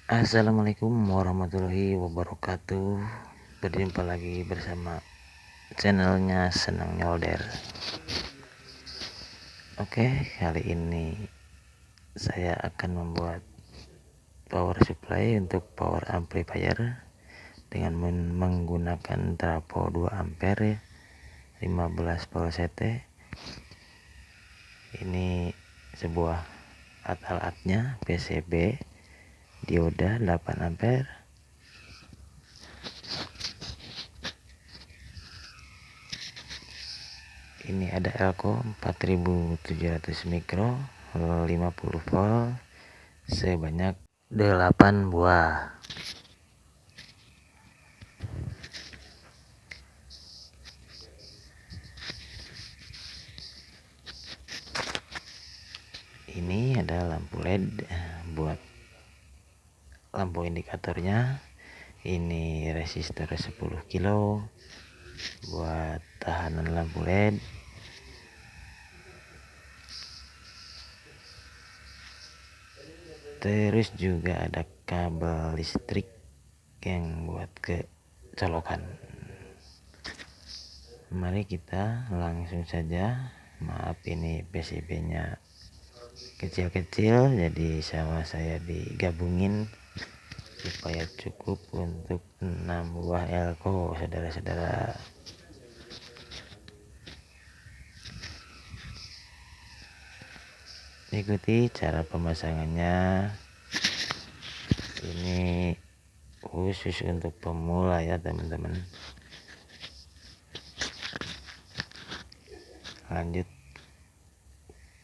Assalamualaikum warahmatullahi wabarakatuh. Berjumpa lagi bersama channelnya Senang Nyolder. Oke, kali ini saya akan membuat power supply untuk power amplifier dengan menggunakan trafo 2 ampere 15 volt CT. Ini sebuah alat-alatnya PCB dioda 8 ampere. Ini ada elko 4700 mikro 50 volt sebanyak 8 buah. Ini ada lampu LED buat lampu indikatornya. Ini resistor 10 kilo buat tahanan lampu LED. Terus juga ada kabel listrik yang buat ke colokan. Mari kita langsung saja. Maaf ini PCB-nya kecil-kecil, jadi sama saya digabungin supaya cukup untuk 6 buah elko, saudara-saudara. Ikuti cara pemasangannya. Ini khusus untuk pemula ya teman-teman. Lanjut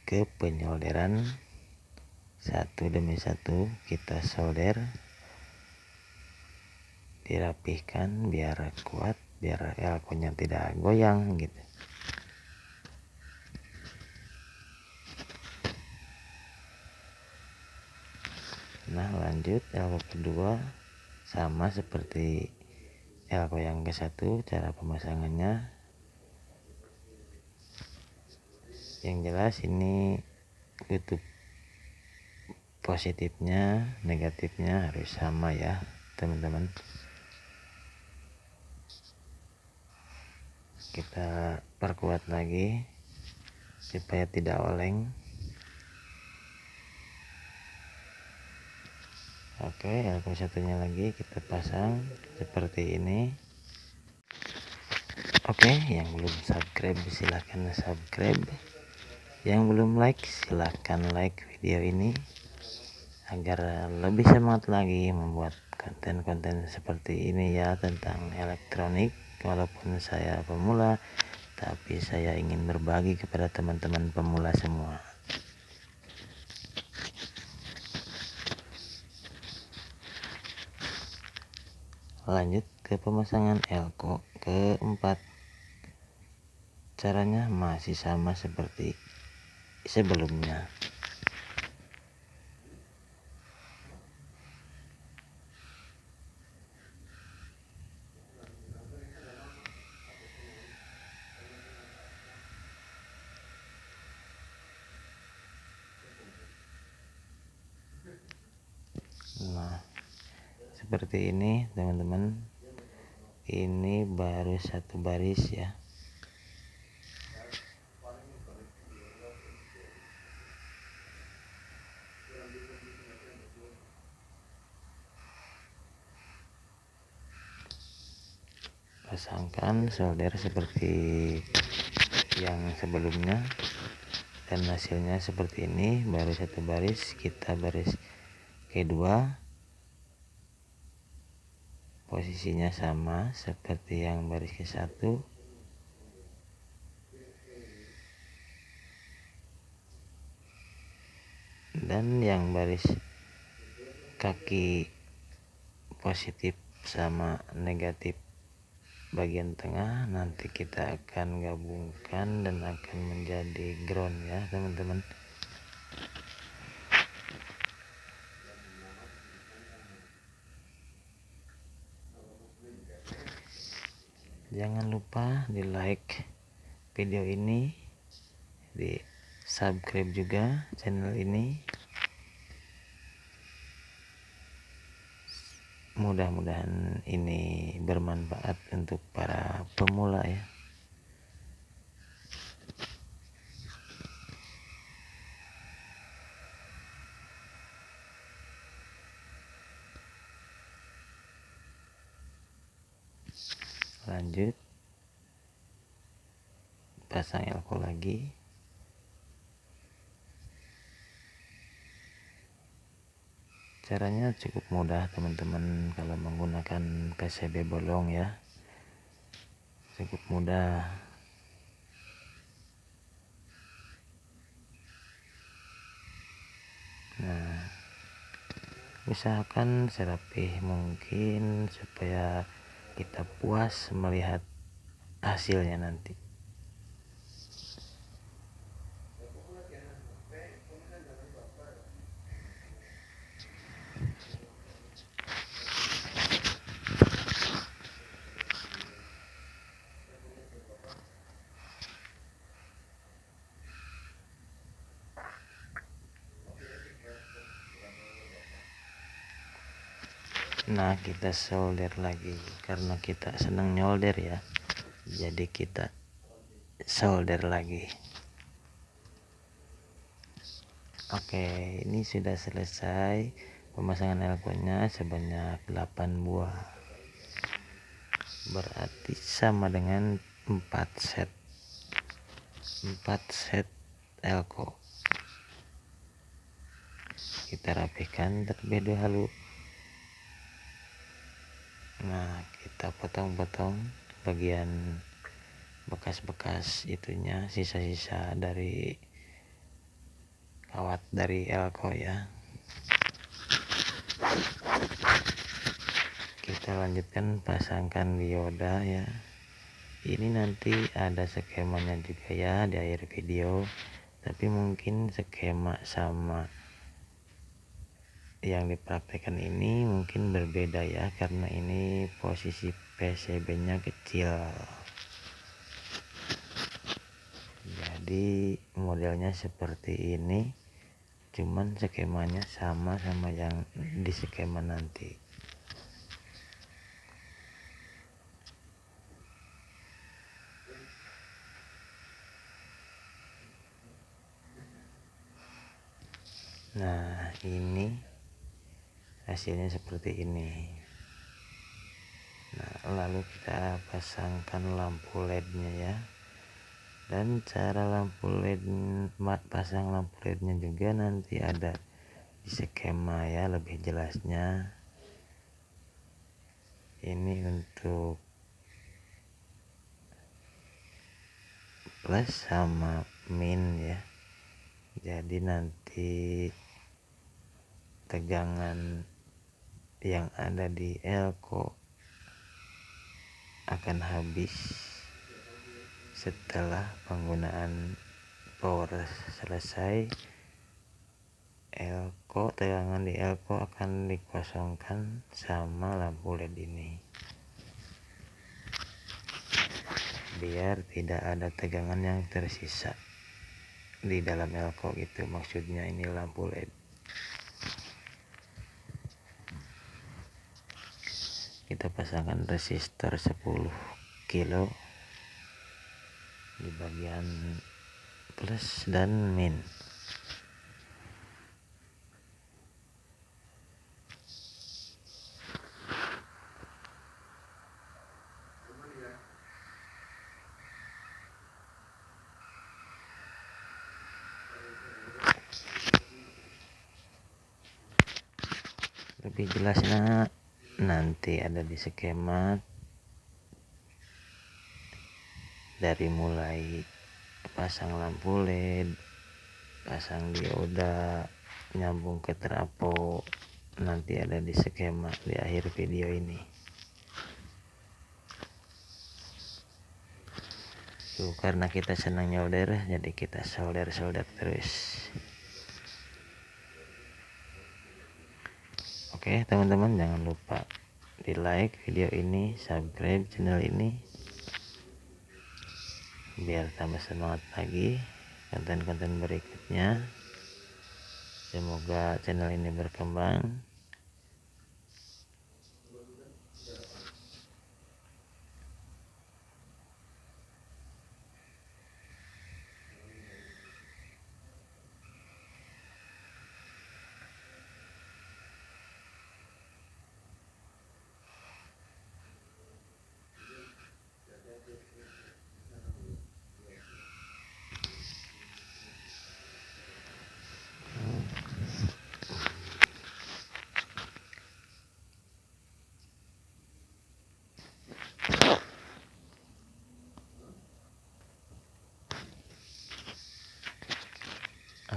ke penyolderan, satu demi satu kita solder, dirapihkan biar kuat, biar elkonya tidak goyang gitu. Nah, lanjut elko kedua sama seperti elko yang ke satu. Cara pemasangannya yang jelas ini kutub positifnya negatifnya harus sama ya teman-teman. Kita perkuat lagi supaya tidak oleng. Oke, elko satunya lagi kita pasang seperti ini. Oke, yang belum subscribe silahkan subscribe, yang belum like silahkan like video ini agar lebih semangat lagi membuat konten-konten seperti ini ya tentang elektronik. Walaupun saya pemula, tapi saya ingin berbagi kepada teman-teman pemula semua. Lanjut ke pemasangan elko keempat. Caranya masih sama seperti sebelumnya. Nah, seperti ini teman-teman. Ini baru satu baris ya. Pasangkan solder seperti yang sebelumnya dan hasilnya seperti ini, baru satu baris. Kita baris kedua posisinya sama seperti yang baris ke satu. Dan yang baris kaki positif sama negatif bagian tengah nanti kita akan gabungkan dan akan menjadi ground ya teman-teman. Jangan lupa di like video ini, di subscribe juga channel ini. mudah-mudahan ini bermanfaat untuk para pemula ya. Lanjut pasang elko lagi. Caranya cukup mudah teman-teman kalau menggunakan PCB bolong ya, cukup mudah. Nah, usahakan serapih mungkin supaya kita puas melihat hasilnya nanti. Nah, kita solder lagi karena kita senang nyolder ya, jadi kita solder lagi. Oke, ini sudah selesai pemasangan elkonya sebanyak 8 buah, berarti sama dengan 4 set elko. Kita rapihkan terlebih dahulu. Nah, kita potong-potong bagian bekas-bekas itunya, sisa-sisa dari kawat dari elko ya. Kita lanjutkan pasangkan dioda ya. Ini nanti ada skemanya juga ya di akhir video, tapi mungkin skema sama yang dipraktekkan ini mungkin berbeda ya, karena ini posisi PCB nya kecil, jadi modelnya seperti ini, cuman skemanya sama yang di skema nanti. Nah, ini hasilnya seperti ini. Nah, lalu kita pasangkan lampu LED-nya ya. Dan cara pasang lampu LED-nya juga nanti ada di skema ya, lebih jelasnya. Ini untuk plus sama min ya. Jadi nanti tegangan yang ada di elko akan habis setelah penggunaan power selesai. Tegangan di elko akan dikosongkan sama lampu LED ini, biar tidak ada tegangan yang tersisa di dalam elko gitu, maksudnya ini lampu LED. Kita pasangkan resistor 10 kilo di bagian plus dan min. Lebih jelasnya nanti ada di skema, dari mulai pasang lampu LED, pasang dioda, nyambung ke trafo, nanti ada di skema di akhir video ini. Tuh, karena kita senang nyolder, jadi kita solder terus. Oke teman-teman, jangan lupa di like video ini, subscribe channel ini, biar tambah semangat lagi konten-konten berikutnya. Semoga channel ini berkembang.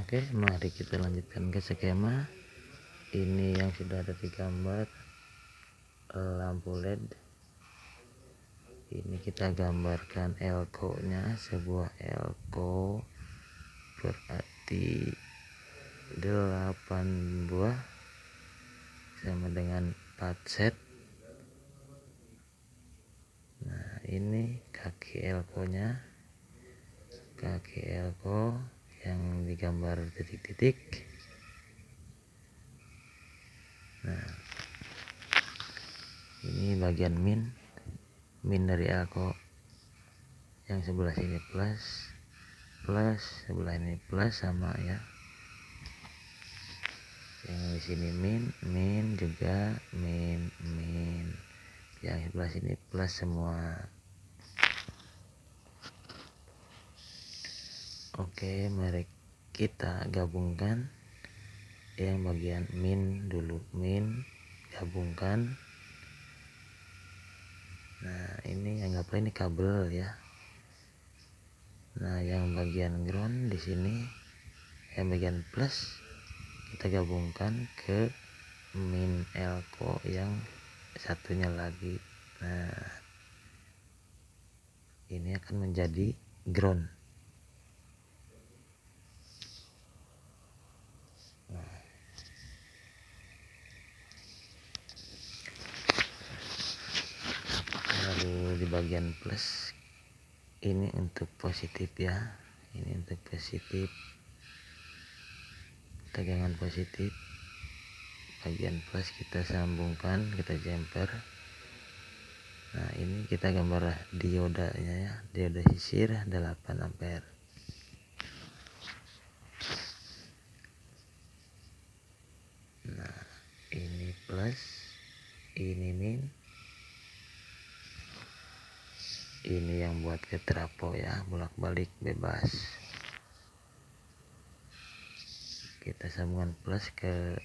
Oke, mari kita lanjutkan ke skema. Ini yang sudah ada di gambar lampu LED. Ini kita gambarkan elko nya, sebuah elko berarti 8 buah sama dengan 4 set. Nah, ini kaki elko nya, kaki elko yang digambar titik-titik. Nah, ini bagian min dari elko, yang sebelah sini plus, sebelah ini plus sama ya, yang di sini min juga min, yang sebelah sini plus semua. Oke, mari kita gabungkan. Yang bagian min dulu, gabungkan. Nah, ini anggaplah ini kabel ya. Nah, yang bagian ground di sini, yang bagian plus kita gabungkan ke min elko yang satunya lagi. Nah, ini akan menjadi ground. Lalu di bagian plus ini untuk positif ya, ini untuk positif, tegangan positif. Bagian plus kita sambungkan, kita jumper. Nah, ini kita gambar diodanya ya, dioda sisir 8 ampere. Nah, ini plus, ini min, ini yang buat ke trafo ya, bolak-balik bebas. Kita sambungkan plus ke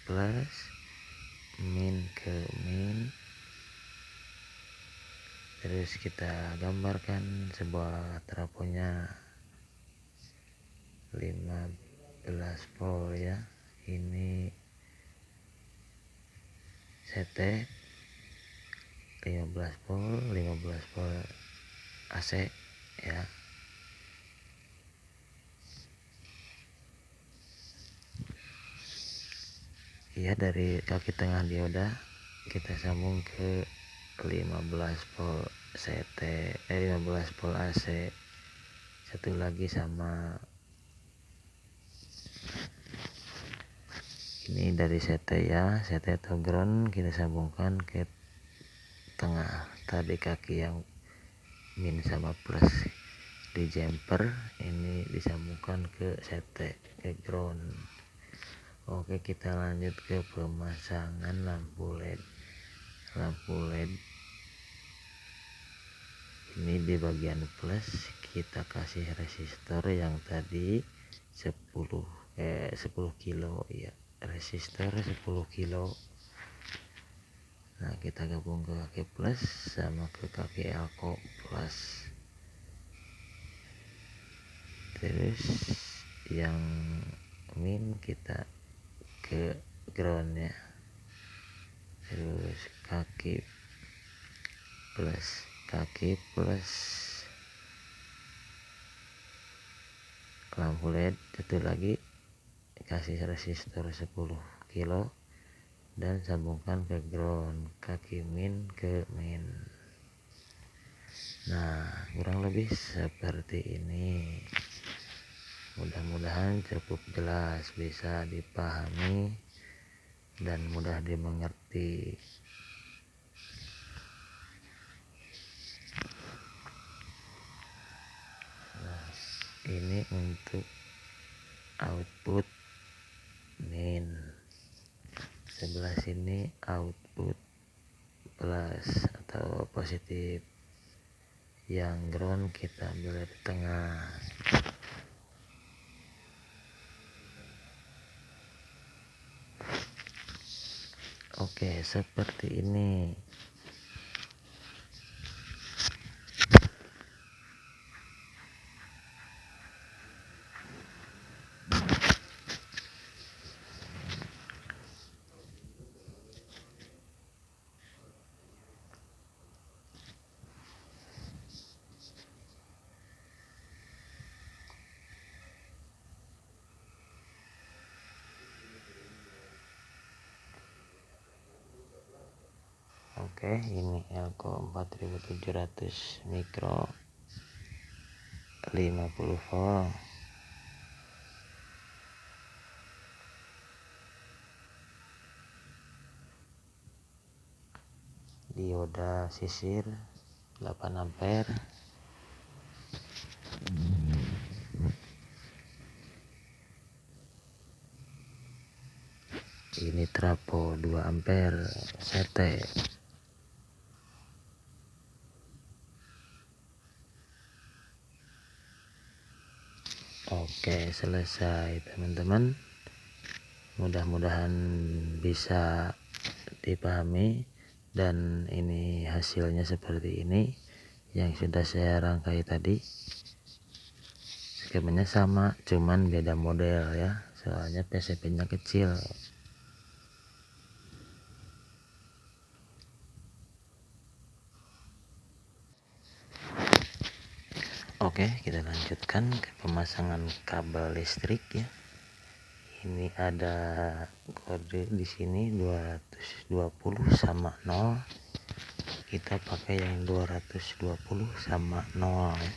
plus, min ke min, terus kita gambarkan sebuah trafonya 15 volt ya. Ini CT 15 volt AC ya. Ya, dari kaki tengah dioda kita sambung ke 15 volt CT, 15 volt AC. Satu lagi sama ini dari CT ya, CT atau ground kita sambungkan ke tengah. Tadi kaki yang min sama plus di jumper, ini disambungkan ke CT, ke ground. Oke, kita lanjut ke pemasangan lampu LED. Lampu LED ini di bagian plus kita kasih resistor yang tadi 10 kilo ya, resistor 10 kilo. Nah, kita gabung ke kaki plus sama ke kaki elko plus. Terus yang min kita ke ground ya. Terus kaki plus lampu LED satu lagi kasih resistor 10 kilo dan sambungkan ke ground, kaki min ke min. Nah, kurang lebih seperti ini. Mudah-mudahan cukup jelas, bisa dipahami dan mudah dimengerti. Nah, ini untuk output min, sebelah sini output plus atau positif. Yang ground kita ambil dari tengah. Oke, seperti ini. Oke, ini Elko 4700 mikro 50 volt. Dioda sisir 8 ampere. Ini trapo 2 ampere CT. Oke, selesai teman-teman. Mudah-mudahan bisa dipahami, dan ini hasilnya seperti ini yang sudah saya rangkai tadi. Skemanya sama, cuman beda model ya, soalnya PCB-nya kecil. Oke, kita lanjutkan ke pemasangan kabel listrik ya. Ini ada kode di sini 220 sama 0. Kita pakai yang 220 sama 0 ya.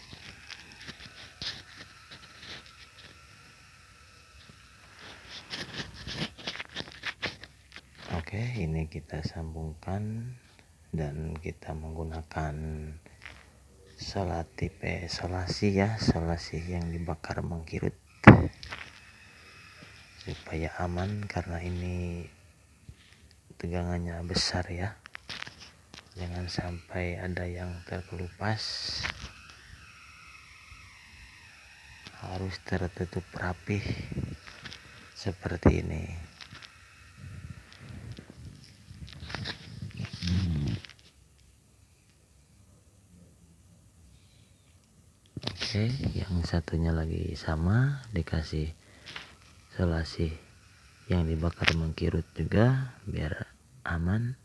Oke, ini kita sambungkan dan kita menggunakan solasi ya, solasi yang dibakar mengkirut supaya aman, karena ini tegangannya besar ya. Jangan sampai ada yang terkelupas, harus tertutup rapih seperti ini. Oke, yang satunya lagi sama, dikasih solasi yang dibakar mengkirut juga biar aman.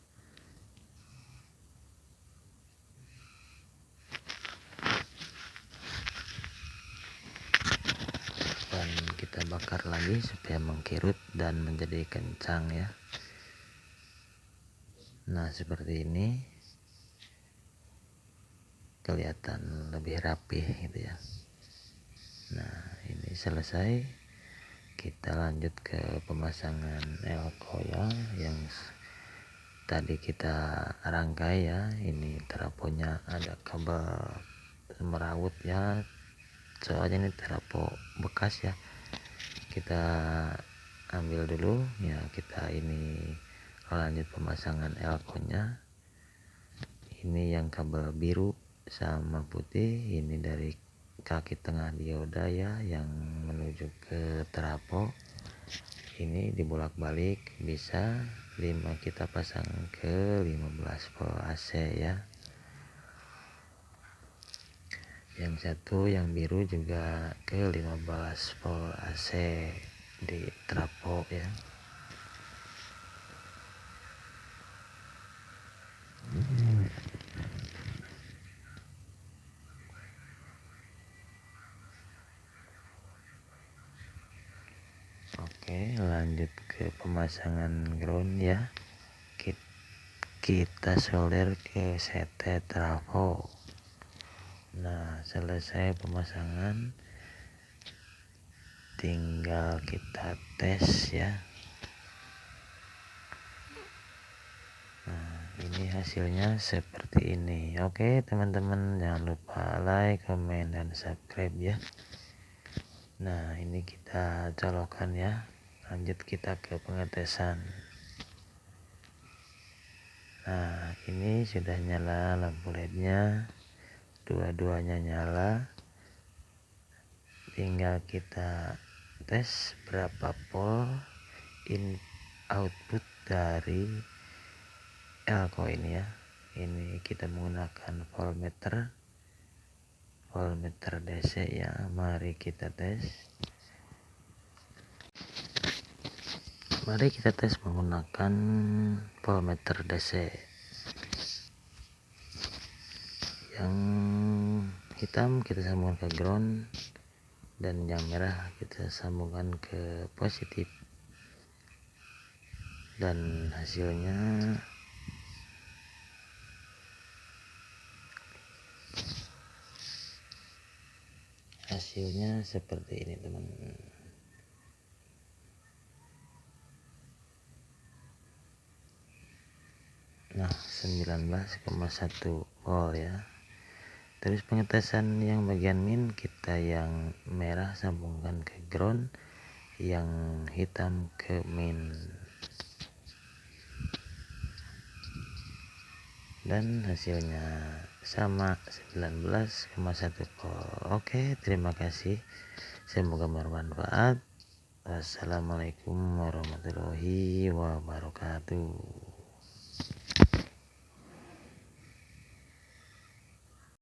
Dan kita bakar lagi supaya mengkirut dan menjadi kencang ya. Nah, seperti ini kelihatan lebih rapih gitu ya. Nah, ini selesai. Kita lanjut ke pemasangan elko ya, yang tadi kita rangkai ya. Ini trafonya ada kabel merawut ya, soalnya ini trapo bekas ya. Kita ambil dulu ya. Kita ini lanjut pemasangan elko-nya. Ini yang kabel biru sama putih, ini dari kaki tengah dioda ya yang menuju ke trafo. Ini dibolak-balik, bisa 5 kita pasang ke 15 volt AC ya. Yang satu yang biru juga ke 15 volt AC di trafo ya. Oke, lanjut ke pemasangan ground ya. Kita solder ke CT trafo. Nah, selesai pemasangan, tinggal kita tes ya. Nah, ini hasilnya seperti ini. Oke teman-teman, jangan lupa like, comment, dan subscribe ya. Nah, ini kita colokkan ya. Lanjut kita ke pengetesan. Nah, ini sudah nyala lampu LED-nya, dua-duanya nyala. Tinggal kita tes berapa volt output dari elko ini ya. Ini kita menggunakan voltmeter DC ya. Mari kita tes. Mari kita tes menggunakan voltmeter DC. Yang hitam kita sambungkan ke ground, dan yang merah kita sambungkan ke positif. Dan hasilnya hasilnya seperti ini teman. Nah 19,1 volt ya. Terus pengetesan yang bagian min, kita yang merah sambungkan ke ground, yang hitam ke min, dan hasilnya sama 19,1 volt. Oke, terima kasih, semoga bermanfaat. Wassalamualaikum warahmatullahi wabarakatuh.